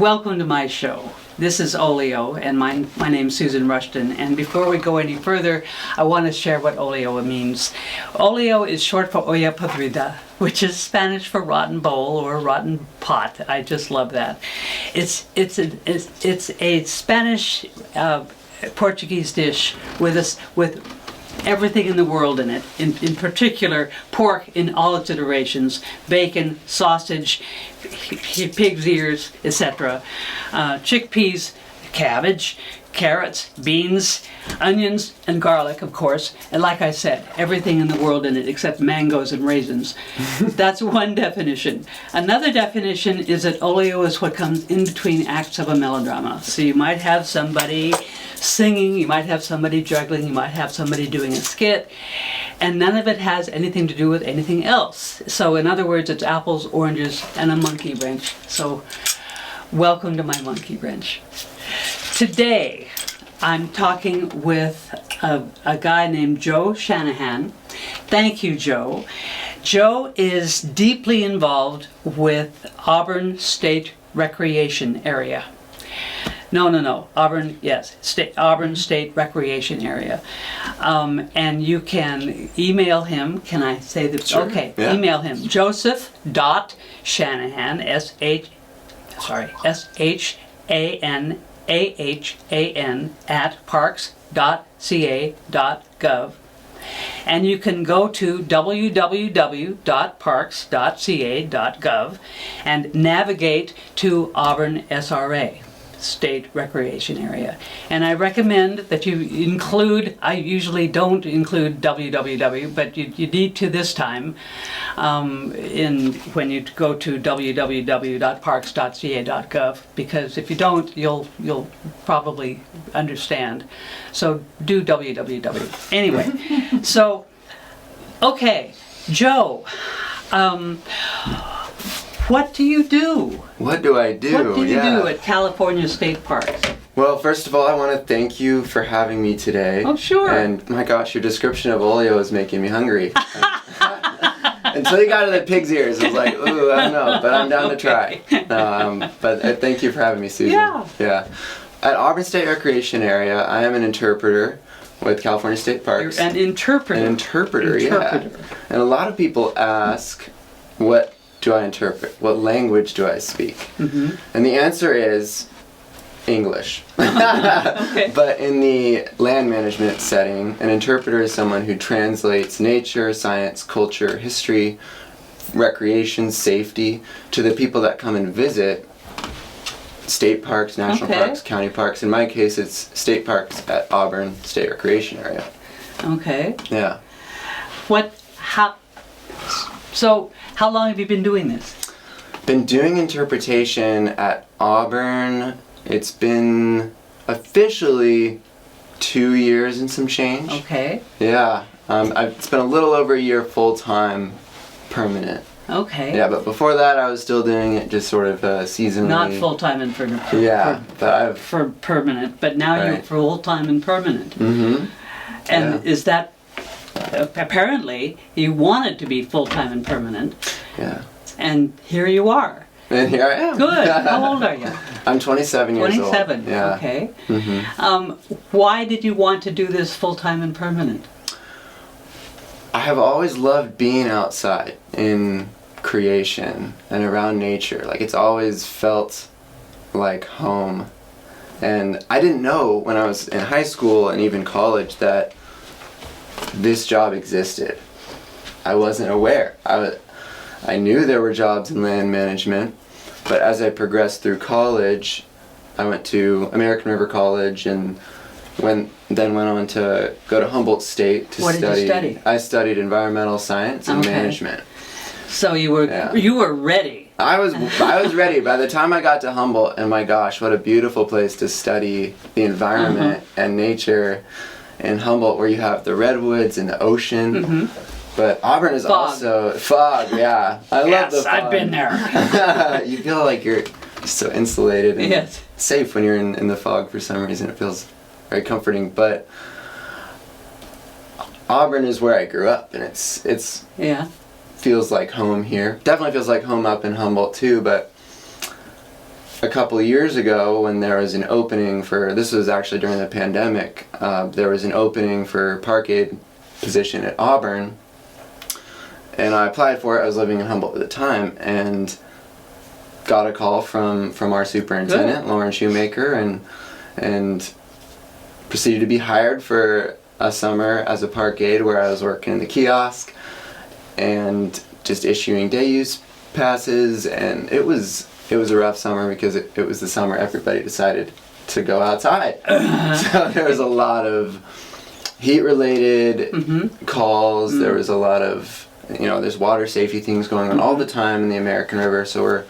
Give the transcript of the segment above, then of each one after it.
Welcome to my show. This is Olio, and my name's Susan Rushton. And before we go any further, I want to share what Olio means. Olio is short for olla podrida, which is Spanish for rotten bowl or rotten pot. I just love that. It's a Spanish Portuguese dish with everything in the world in it, in particular pork in all its iterations, bacon, sausage, pig's ears, etc., chickpeas, cabbage, carrots, beans, onions, and garlic, of course, and like I said, everything in the world in it except mangoes and raisins. That's one definition. Another definition is that olio is what comes in between acts of a melodrama. So you might have somebody singing, you might have somebody juggling, you might have somebody doing a skit, and none of it has anything to do with anything else. So in other words, it's apples, oranges, and a monkey wrench. So welcome to my monkey wrench. Today I'm talking with a guy named Joe Shanahan. Thank you, Joe. Joe is deeply involved with Auburn State Recreation Area. No. Auburn, yes, Auburn State Recreation Area. And you can email him. Can I say this? Sure. Okay, yeah. Email him, joseph.shanahan, SHANAHAN at parks.ca.gov. And you can go to www.parks.ca.gov and navigate to Auburn SRA, State Recreation Area. And I recommend that you include, I usually don't include www, but you need to this time when you go to www.parks.ca.gov, because if you don't, you'll probably understand. So do www. Anyway, so, okay, Joe, what do you do? What do I do? What do you do at California State Parks? Well, first of all, I want to thank you for having me today. Oh, sure. And my gosh, your description of olio is making me hungry. Until you got to the pig's ears, I was like, ooh, I don't know, but I'm down to try. But thank you for having me, Susan. Yeah. At Auburn State Recreation Area, I am an interpreter with California State Parks. You're an interpreter. An interpreter, yeah. And a lot of people ask, what do I interpret? What language do I speak? Mm-hmm. And the answer is English. Okay. But in the land management setting, an interpreter is someone who translates nature, science, culture, history, recreation, safety to the people that come and visit state parks, national parks, county parks. In my case, it's state parks at Auburn State Recreation Area. Okay. Yeah. So how long have you been doing this? Been doing interpretation at Auburn. It's been officially 2 years and some change. Okay. Yeah. I've spent a little over a year full-time permanent. Okay. Yeah, but before that I was still doing it just sort of seasonally. Not full-time and permanent. For permanent, but now you're full-time and permanent. Mm-hmm. And is that, apparently, you wanted to be full-time and permanent. Yeah. And here you are. And here I am. Good. How old are you? I'm 27 years old. 27. Yeah. Okay. Mm-hmm. Why did you want to do this full-time and permanent? I have always loved being outside in creation and around nature. Like, it's always felt like home. And I didn't know when I was in high school and even college that this job existed. I wasn't aware. I knew there were jobs in land management, but as I progressed through college, I went to American River College and then went on to go to Humboldt State to study. What did you study? I studied environmental science and management. So you were ready. I was ready by the time I got to Humboldt, and my gosh, what a beautiful place to study the environment and nature in Humboldt, where you have the redwoods and the ocean. Mm-hmm. But Auburn is also fog. Yeah, I love the fog. I've been there. You feel like you're so insulated and Yes. safe when you're in the fog for some reason. It feels very comforting. But Auburn is where I grew up, and it's feels like home here. Definitely feels like home up in Humboldt too, but a couple of years ago when there was an opening for, this was actually during the pandemic, there was an opening for park aide position at Auburn, and I applied for it. I was living in Humboldt at the time, and got a call from our superintendent, Lauren Shoemaker, and proceeded to be hired for a summer as a park aide, where I was working in the kiosk and just issuing day use passes, and it was a rough summer because it was the summer everybody decided to go outside. So there was a lot of heat related calls. There was a lot of, there's water safety things going on all the time in the American River. So we're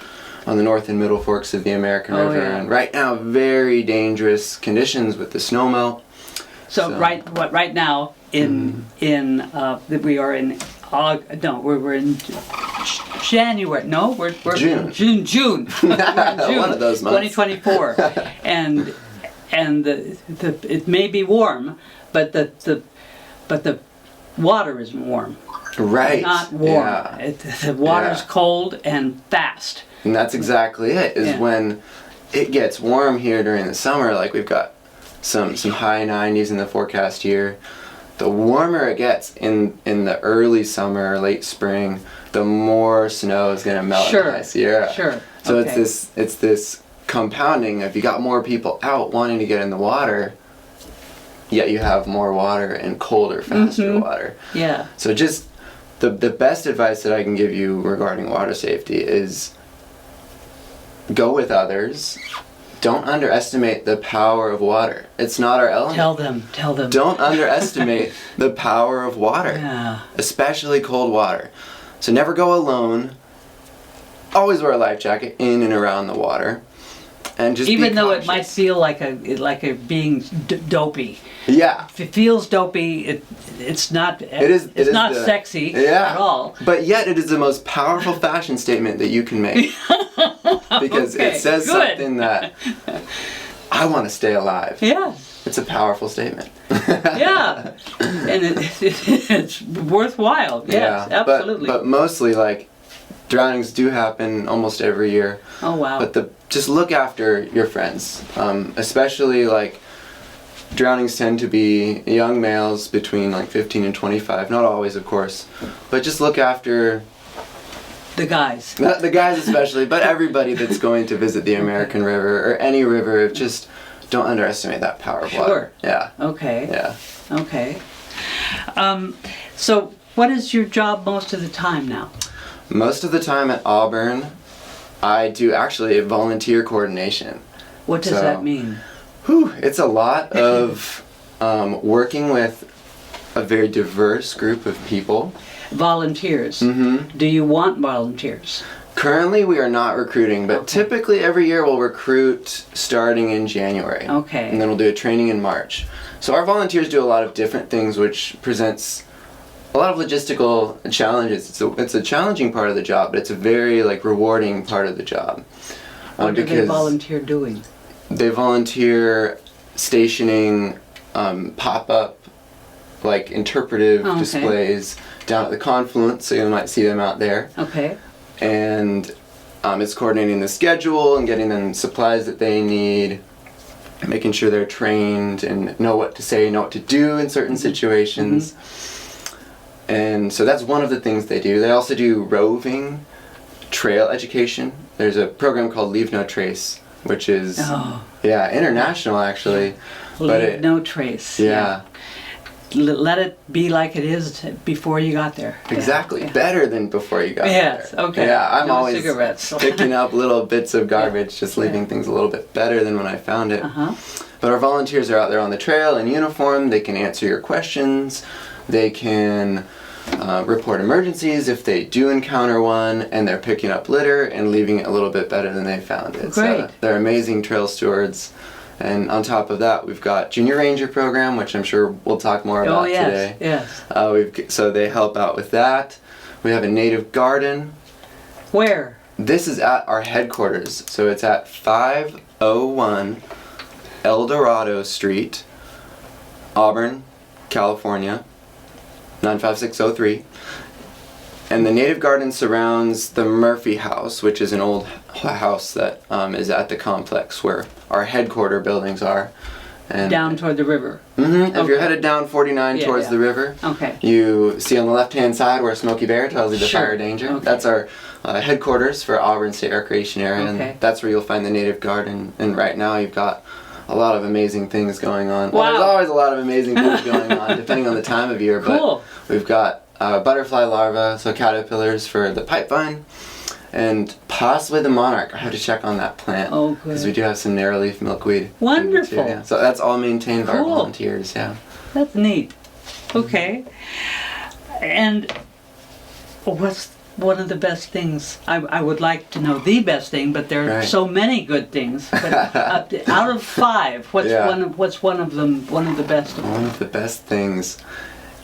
on the north and middle forks of the American River, and right now very dangerous conditions with the snowmelt. So right now we are in we're in January. No, we're June. June. We're in June. One of those months. 2024, and it may be warm, but the water isn't warm. Right. Not warm. Yeah. The water's cold and fast. And that's exactly it. When it gets warm here during the summer, like we've got some high 90s in the forecast here. The warmer it gets in the early summer, late spring, the more snow is going to melt in the High Sierra. Sure. So it's this compounding of, you got more people out wanting to get in the water, yet you have more water and colder, faster water. Yeah. So just the best advice that I can give you regarding water safety is go with others. Don't underestimate the power of water. It's not our element. Tell them. Don't underestimate the power of water, especially cold water. So never go alone. Always wear a life jacket in and around the water, and just even be though cautious. it might feel like a being dopey. Yeah. If it feels dopey, it's not. It's not sexy at all. But yet, it is the most powerful fashion statement that you can make, because it says something that I want to stay alive. Yeah. It's a powerful statement. Yeah, and it's worthwhile. Yes, absolutely. But mostly, like, drownings do happen almost every year. Oh wow. But just look after your friends, especially like. Drownings tend to be young males between like 15 and 25, not always of course, but just look after the guys. The guys especially, but everybody that's going to visit the American River or any river, just don't underestimate that power of water. Yeah. Okay. Yeah. Okay. So what is your job most of the time now? Most of the time at Auburn, I do actually volunteer coordination. What does that mean? It's a lot of working with a very diverse group of people. Volunteers. Do you want volunteers? Currently we are not recruiting, but typically every year we'll recruit starting in January. Okay. And then we'll do a training in March. So our volunteers do a lot of different things, which presents a lot of logistical challenges. It's a challenging part of the job, but it's a very rewarding part of the job. What do they volunteer doing? They volunteer stationing pop-up, interpretive displays down at the confluence, so you might see them out there. Okay. And it's coordinating the schedule and getting them supplies that they need, making sure they're trained and know what to say, know what to do in certain situations. And so that's one of the things they do. They also do roving trail education. There's a program called Leave No Trace, which is international actually. Leave no trace. Yeah. Let it be like it is before you got there. Exactly. Yeah. Better than before you got there. Yes, okay. Yeah, I'm no always cigarettes. picking up little bits of garbage, just leaving things a little bit better than when I found it. But our volunteers are out there on the trail in uniform. They can answer your questions. They can report emergencies if they do encounter one, and they're picking up litter and leaving it a little bit better than they found it. Great. So they're amazing trail stewards. And on top of that, we've got Junior Ranger program, which I'm sure we'll talk more about today. Yes. So they help out with that. We have a native garden. Where? This is at our headquarters. So it's at 501 El Dorado Street, Auburn, California, 95603. and the native garden surrounds the Murphy House, which is an old house that is at the complex where our headquarter buildings are. And Down toward the river. If Okay. you're headed down 49 Yeah, towards yeah. the river, Okay. you see on the left-hand side where Smokey Bear tells you the Sure. fire danger. Okay. That's our headquarters for Auburn State Recreation Area, Okay. and that's where you'll find the native garden. And right now you've got a lot of amazing things going on. Wow. Well, there's always a lot of amazing things going on, depending on the time of year. Cool. But we've got butterfly larvae, so caterpillars for the pipevine, and possibly the monarch. I have to check on that plant. Oh, good. Because we do have some narrowleaf milkweed. in it too, Wonderful. yeah. So that's all maintained by our Cool. volunteers, yeah. That's neat. Okay. And what's one of the best things? I would like to know the best thing, but there are Right. so many good things. But out of 5, what's Yeah. what's one of them? One of the best of them? One of the best things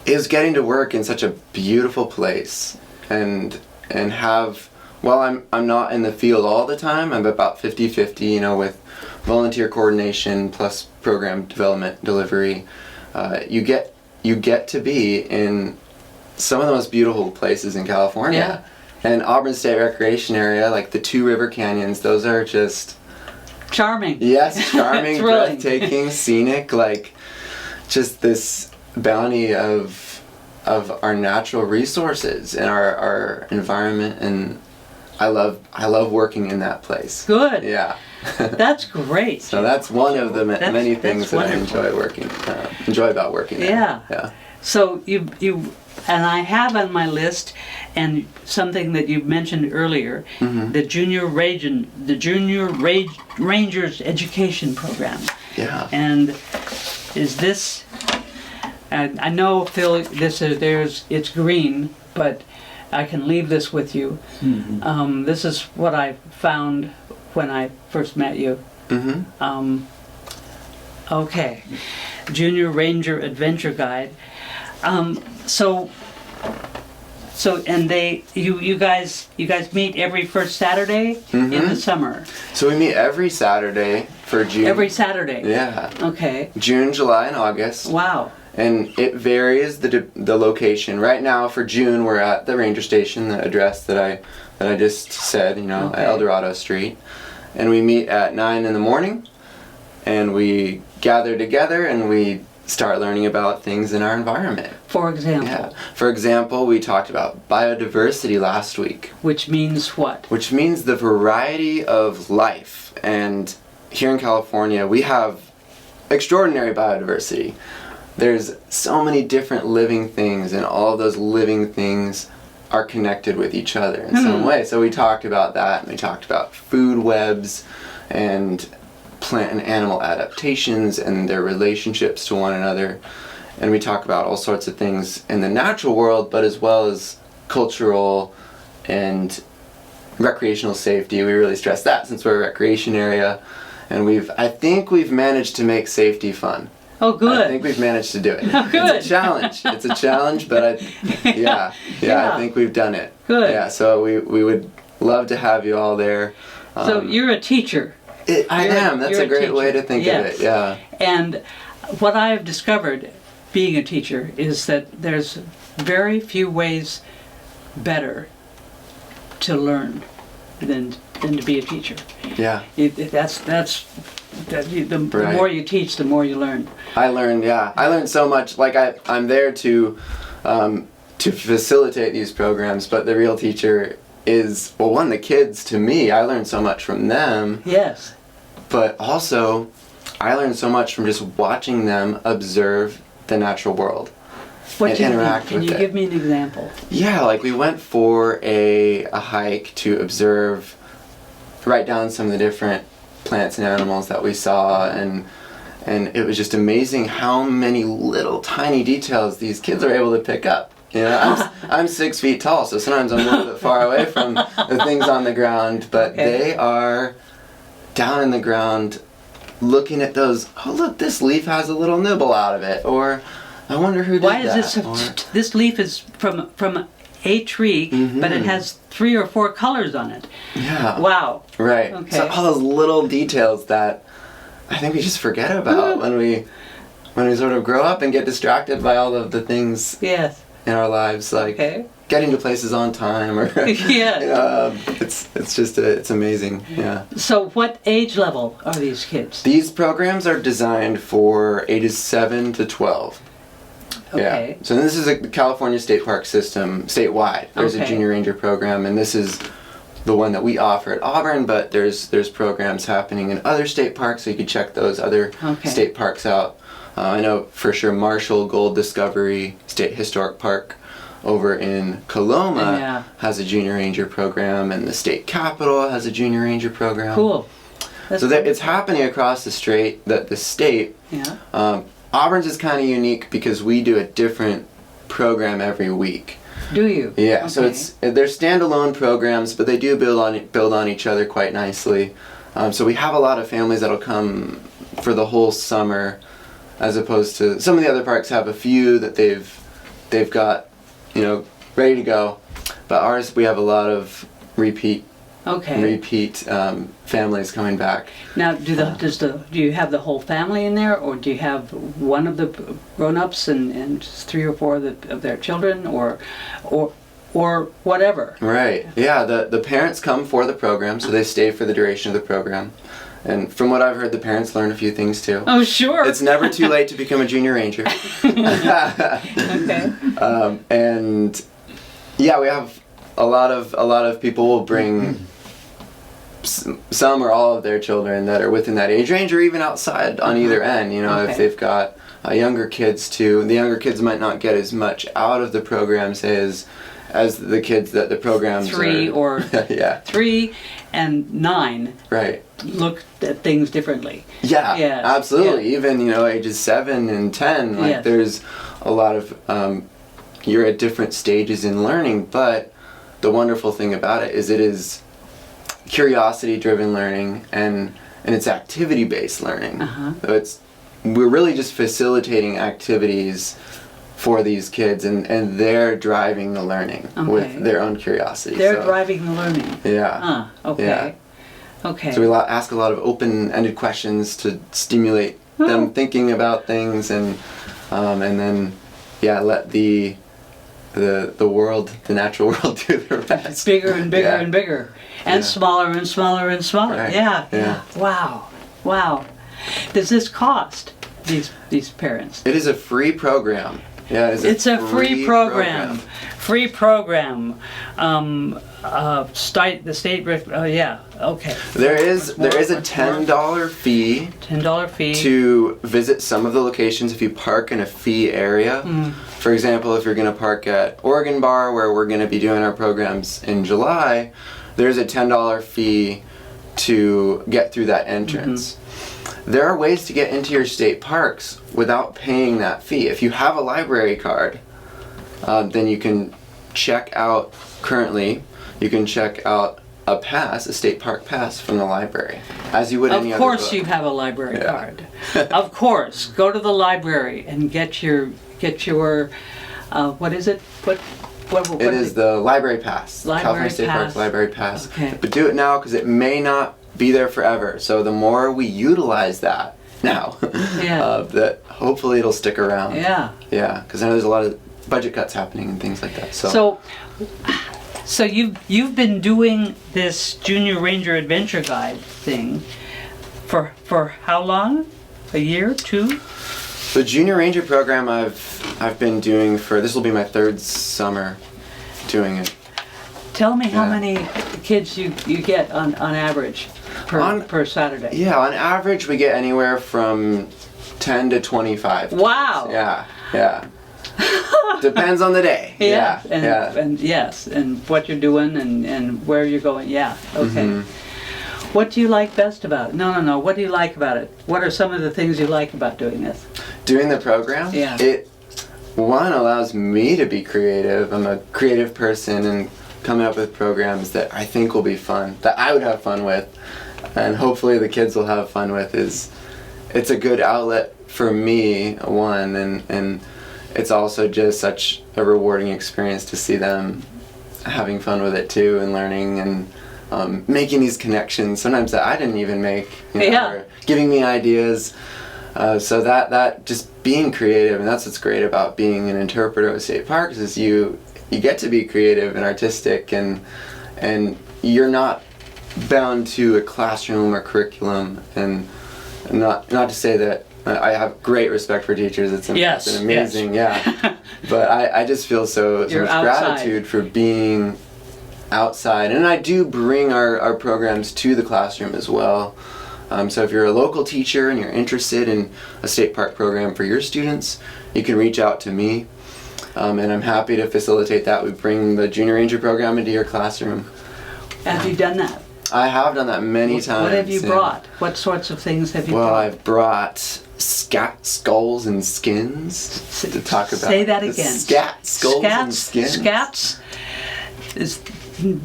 is getting to work in such a beautiful place and have, while I'm not in the field all the time, I'm about 50-50, you know, with volunteer coordination plus program development delivery. You get to be in some of the most beautiful places in California. And Auburn State Recreation Area, like the 2 river canyons, those are just, Charming. yes, charming, Thrilling. breathtaking, scenic, like just this bounty of our natural resources and our environment, and I love working in that place. Good. Yeah. That's great. So that's one of the That's- many that's things that I wonderful. enjoy about working there. Yeah. Yeah. So you and I have on my list, and something that you mentioned earlier, Mm-hmm. the Junior Rangers Education Program. Yeah. And is this? I know, Phil, it's green, but I can leave this with you. This is what I found when I first met you. Mm-hmm. Okay, Junior Ranger Adventure Guide. So and you guys meet every first Saturday in the summer. So we meet every Saturday for June. Every Saturday. Yeah. Okay. June, July, and August. Wow. And it varies the location. Right now for June we're at the ranger station, the address that I just said, you know, Okay. at El Dorado Street. And we meet at 9 in the morning and we gather together and we start learning about things in our environment. For example. Yeah. For example, we talked about biodiversity last week, Which means what? which means the variety of life. And here in California, we have extraordinary biodiversity. There's so many different living things, and all of those living things are connected with each other in some way. So we talked about that, and we talked about food webs and plant and animal adaptations and their relationships to one another. And we talk about all sorts of things in the natural world, but as well as cultural and recreational safety. We really stress that since we're a recreation area, and I think we've managed to make safety fun. Oh, good. I think we've managed to do it. Oh, good. It's a challenge. It's a challenge, but yeah, Yeah. I think we've done it. Good. Yeah, so we would love to have you all there. So you're a teacher. I am. That's you're a great way teacher. to think Yes. of it. Yeah. And what I have discovered being a teacher is that there's very few ways better to learn than to be a teacher. Yeah. The Right. more you teach, the more you learn. I learned so much. Like I'm there to facilitate these programs, but the real teacher is, well, one, the kids. To me, I learned so much from them, Yes. but also I learned so much from just watching them observe the natural world. What And do you interact Can with you it. give me an example? Yeah, like we went for a hike to observe, write down some of the different plants and animals that we saw, and it was just amazing how many little tiny details these kids are able to pick up. You know, I'm 6 feet tall, so sometimes I'm a little bit far away from the things on the ground, but Okay. they are down in the ground looking at those, oh look, this leaf has a little nibble out of it, or I wonder who did Why that. is this? or, This leaf is from a tree, but it has 3 or 4 colors on it. yeah. Wow. Right. Okay. So all those little details that I think we just forget about when we sort of grow up and get distracted by all of the things Yes. in our lives. Like, Okay. getting to places on time, or Yeah. it's amazing. Yeah. So what age level are these kids? These programs are designed for ages 7 to 12. Okay. Yeah. So this is a California State Park system statewide. There's a Okay. Junior Ranger program, and this is the one that we offer at Auburn, but there's programs happening in other state parks, so you can check those other Okay. state parks out. I know for sure Marshall Gold Discovery State Historic Park over in Coloma Yeah. has a Junior Ranger program, and the state capitol has a Junior Ranger program. Cool. That's So that it's happening across the state. Yeah. Auburn's is kind of unique because we do a different program every week. Do you? Yeah, so Okay. they're standalone programs, but they do build on each other quite nicely. So we have a lot of families that'll come for the whole summer, as opposed to some of the other parks have a few that they've got, ready to go. But ours, we have a lot of repeat families coming back. Now, do you have the whole family in there, or do you have one of the grown-ups and 3 or 4 of their children, or whatever? Right. Yeah. The parents come for the program, so they stay for the duration of the program. And from what I've heard, the parents learn a few things too. Oh, sure. It's never too late to become a Junior Ranger. Okay. And yeah, we have a lot of people will bring some or all of their children that are within that age range, or even outside on either end. Okay. If they've got younger kids too. The younger kids might not get as much out of the program, say, as the kids that the programs 3 are. or Yeah. 3 and 9 Right. look at things differently. Yeah, Yes, absolutely. Even ages 7 and 10, Yes. there's a lot of you're at different stages in learning. But the wonderful thing about it is curiosity-driven learning, and it's activity-based learning. Uh-huh. So we're really just facilitating activities for these kids, and they're driving the learning Okay. with their own curiosity. They're driving the learning. Yeah. Okay. Yeah. Okay. So we ask a lot of open-ended questions to stimulate them thinking about things, and then let the world, the natural world, do the rest. Bigger and bigger Yeah. and bigger, and Yeah. smaller and smaller and smaller. Right. Yeah. Yeah. Wow. Does this cost these parents? It is a free program. Yeah, It's a free program. Free program. The state. Yeah. Okay. There is a $10 fee $10 fee. to visit some of the locations if you park in a fee area. For example, if you're going to park at Oregon Bar, where we're going to be doing our programs in July, there's a $10 fee to get through that entrance. There are ways to get into your state parks without paying that fee. If you have a library card, then you can check out a state park pass from the library, as you would any Of other course book. you have a library Yeah. card. Of course. Go to the library and get your what is it? What It is the library pass. Library California State pass. Parks library pass. Okay. But do it now, because it may not be there forever. So the more we utilize that now, Yeah. that hopefully it'll stick around. Yeah. Yeah, because I know there's a lot of budget cuts happening and things like that. So you've been doing this Junior Ranger Adventure Guide thing for how long? A year? 2? The Junior Ranger program I've been doing this will be my 3rd summer doing it. Tell me how Yeah. many kids you get on average per Saturday. Yeah, on average we get anywhere from 10 to 25. Wow. Yeah. Depends on the day. Yeah. And yes, and what you're doing and where you're going. Yeah. Okay. Mhm. What do you like best about it? No. What do you like about it? What are some of the things you like about doing this? Doing the program? Yeah. It allows me to be creative. I'm a creative person, and coming up with programs that I think will be fun, that I would have fun with, and hopefully the kids will have fun with. It's a good outlet for me, and it's also just such a rewarding experience to see them having fun with it too, and learning and making these connections sometimes that I didn't even make, or giving me ideas. So that just being creative, and that's what's great about being an interpreter with state parks, is you get to be creative and artistic, and you're not bound to a classroom or curriculum. And not to say that I have great respect for teachers. It's an amazing, yeah. But I just feel so much gratitude for being outside. And I do bring our programs to the classroom as well. So if you're a local teacher and you're interested in a state park program for your students, you can reach out to me. And I'm happy to facilitate that. We bring the Junior Ranger program into your classroom. Have you done that? I have done that many times. What have you brought? What sorts of things have you brought? Well, I've brought scat skulls and skins to talk about. Say that again. Scat skulls and skins. Scats?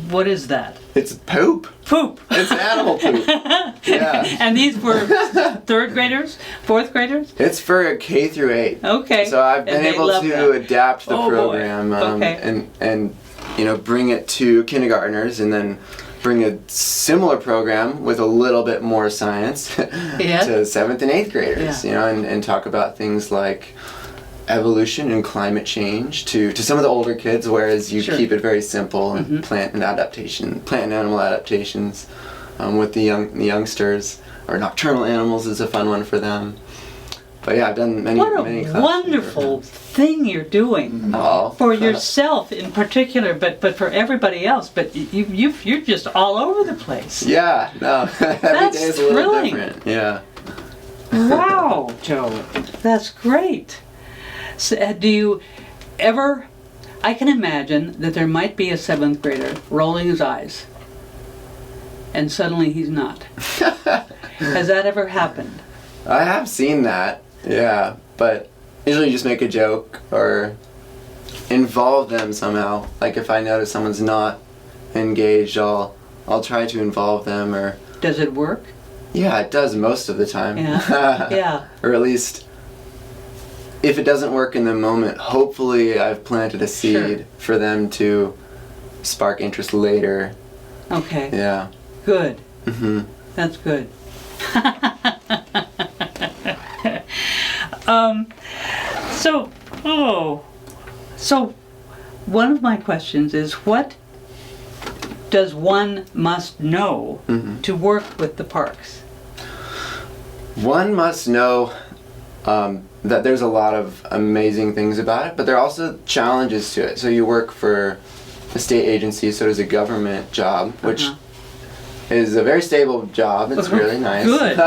What is that? It's poop. Poop. It's animal poop. Yeah. And these were third graders? Fourth graders? It's for K through 8. Okay. So I've been able to adapt the program and bring it to kindergartners, and then bring a similar program with a little bit more science to 7th and 8th graders, and talk about things like evolution and climate change to some of the older kids, whereas you keep it very simple, and plant and animal adaptations with the youngsters, or nocturnal animals is a fun one for them. But yeah, I've done many classes. What a wonderful thing you're doing for yourself in particular, but for everybody else. But you're just all over the place. Yeah, no, every day is a little thrilling. different. Yeah. Wow, Joe, that's great. So, do you ever? I can imagine that there might be a 7th grader rolling his eyes, and suddenly he's not. Has that ever happened? I have seen that. Yeah, but usually just make a joke or involve them somehow. Like if I notice someone's not engaged, I'll try to involve them. Or does it work? Yeah, it does most of the time. Yeah. Yeah. Or at least if it doesn't work in the moment, hopefully I've planted a seed for them to spark interest later. Okay. Yeah. Good. Mhm. That's good. So one of my questions is, what does one must know to work with the parks? One must know that there's a lot of amazing things about it, but there are also challenges to it. So you work for a state agency, so it is a government job, which is a very stable job. It's really nice. Good.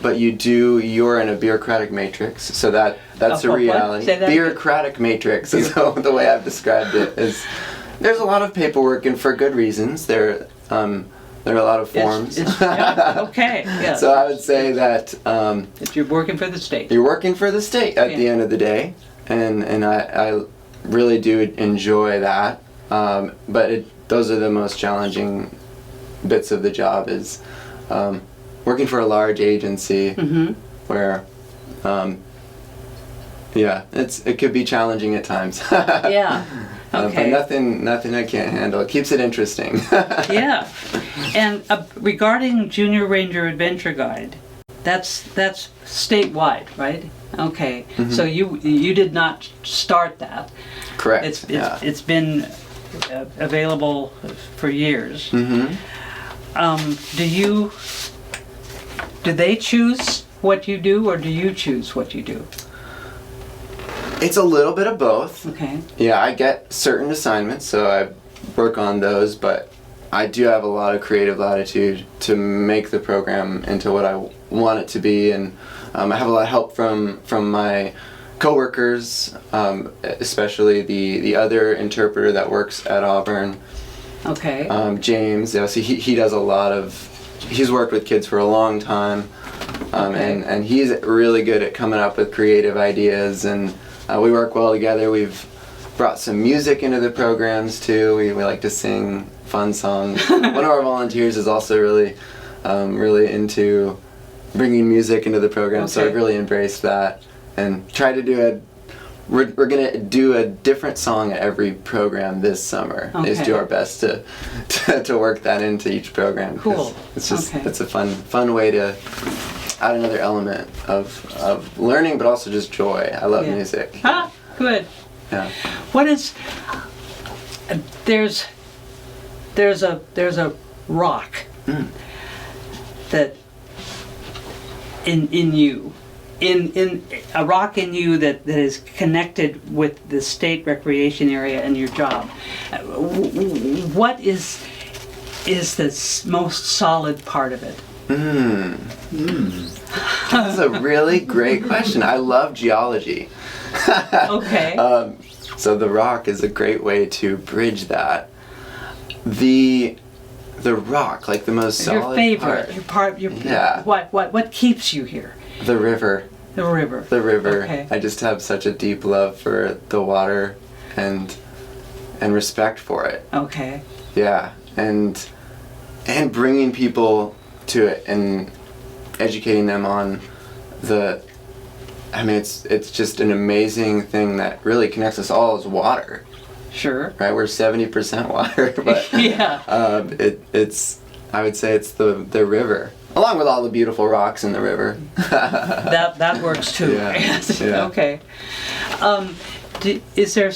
But you're in a bureaucratic matrix, so that's a reality. Say that bureaucratic matrix is the way I've described it. Is there's a lot of paperwork, and for good reasons. There are a lot of forms. Okay. Yeah. So I would say that you're working for the state. You're working for the state at the end of the day, and I really do enjoy that. But those are the most challenging bits of the job, is working for a large agency where it could be challenging at times. Yeah. Okay. But nothing I can't handle. It keeps it interesting. Yeah. And regarding Junior Ranger Adventure Guide, that's statewide, right? Okay. So you did not start that. Correct. It's been available for years. Do they choose what you do, or do you choose what you do? It's a little bit of both. Okay. Yeah, I get certain assignments, so I work on those, but I do have a lot of creative latitude to make the program into what I want it to be, and I have a lot of help from my coworkers, especially the other interpreter that works at Auburn. Okay. James, so he does a lot of, he's worked with kids for a long time, and he's really good at coming up with creative ideas, and we work well together. We've brought some music into the programs too. We like to sing fun songs. One of our volunteers is also really into bringing music into the program, so I've really embraced that and tried to do we're gonna do a different song at every program this summer. Just do our best to work that into each program. Cool. It's just it's a fun way to add another element of learning, but also just joy. I love music. Ah, good. Yeah. What is there's a rock that in you, in a rock in you that is connected with the state recreation area and your job. What is the most solid part of it? That's a really great question. I love geology. Okay. So the rock is a great way to bridge that. The rock, like the most solid your favorite, part. Yeah. What keeps you here? The river. The river. The river. Okay. I just have such a deep love for the water and respect for it. Okay. Yeah, and bringing people to it and educating them on it's just an amazing thing that really connects us all is water. Sure. Right, we're 70% water, but yeah. I would say it's the river, along with all the beautiful rocks in the river. that works too. Yeah. Yes. Yeah. Okay. Is there?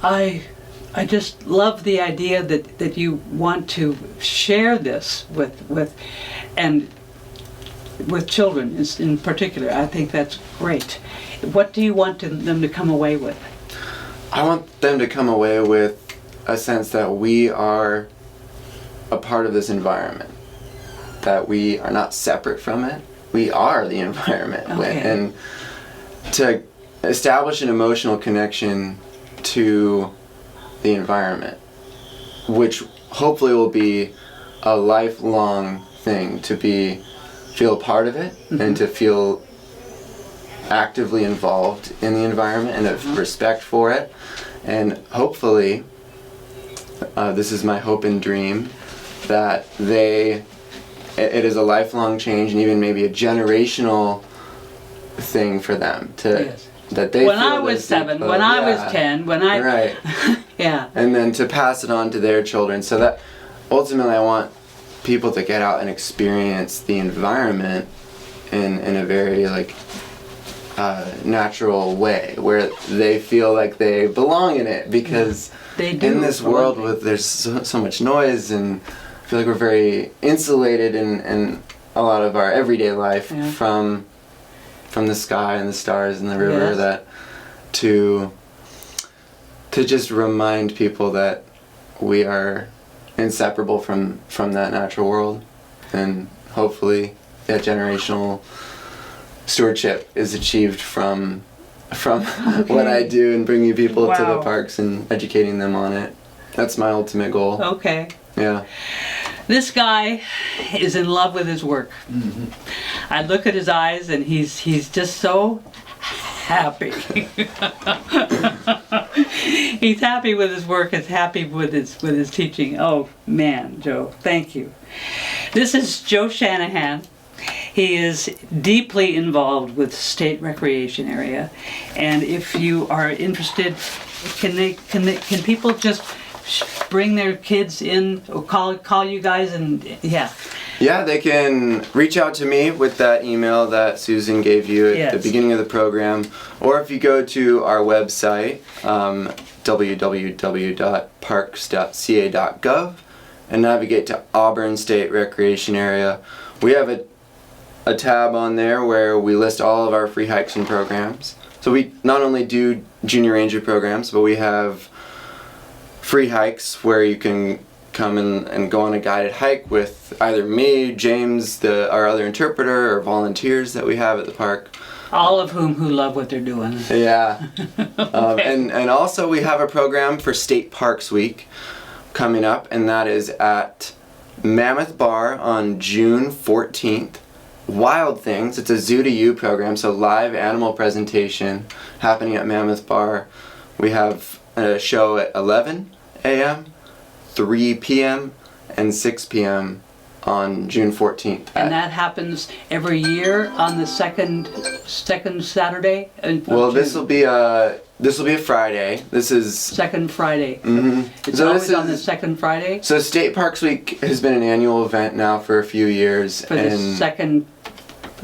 I just love the idea that you want to share this with children in particular. I think that's great. What do you want them to come away with? I want them to come away with a sense that we are a part of this environment, that we are not separate from it. We are the environment. Okay. And to establish an emotional connection to the environment, which hopefully will be a lifelong thing, to feel part of it and to feel actively involved in the environment and have respect for it. And hopefully, this is my hope and dream, that it is a lifelong change and even maybe a generational thing for them to Yes. that they When feel I was this 7, deep when love. I was Yeah. 10, when I Right. yeah. And then to pass it on to their children, so that ultimately I want people to get out and experience the environment in a very natural way, where they feel like they belong in it, because They do, in this for one world thing. with there's so much noise, and I feel like we're very insulated in a lot of our everyday life Yeah. from the sky and the stars and the river, Yes. that to just remind people that we are inseparable from that natural world, and hopefully that generational stewardship is achieved from what I do and bringing people to the Wow. parks and educating them on it. That's my ultimate goal. Okay. Yeah. This guy is in love with his work. I look at his eyes and he's just so happy. He's happy with his work, he's happy with his teaching. Oh man, Joe, thank you. This is Joe Shanahan. He is deeply involved with state recreation area, and if you are interested, can people just bring their kids in or call you guys and yeah. Yeah, they can reach out to me with that email that Susan gave you at Yes. the beginning of the program, or if you go to our website, www.parks.ca.gov, and navigate to Auburn State Recreation Area. We have a tab on there where we list all of our free hikes and programs. So we not only do junior ranger programs, but we have free hikes where you can come and go on a guided hike with either me, James, our other interpreter, or volunteers that we have at the park. All of who love what they're doing. Yeah. And also we have a program for State Parks Week coming up, and that is at Mammoth Bar on June 14th. Wild Things, it's a Zoo to You program, so live animal presentation happening at Mammoth Bar. We have a show at 11 a.m., 3 p.m., and 6 p.m. on June 14th. And that happens every year on the second Saturday. Well, this will be a Friday. This is second Friday. It's So always this on the is- second Friday. So State Parks Week has been an annual event now for a few years, For the and second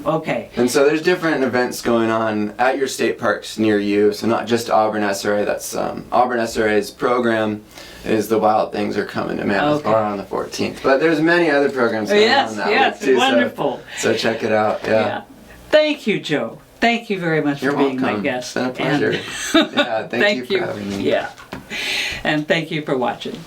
Okay. And so there's different events going on at your state parks near you. So not just Auburn SRA. That's Auburn SRA's program is the Wild Things Are Coming to Mammoth Okay. Bar on the 14th. But there's many other programs going on that Yes, week too. wonderful. So check it out. Yeah. Thank you, Joe. Thank you very much You're for being welcome. my guest. It's been a pleasure. And Yeah, thank you for having me. Yeah. And thank you for watching.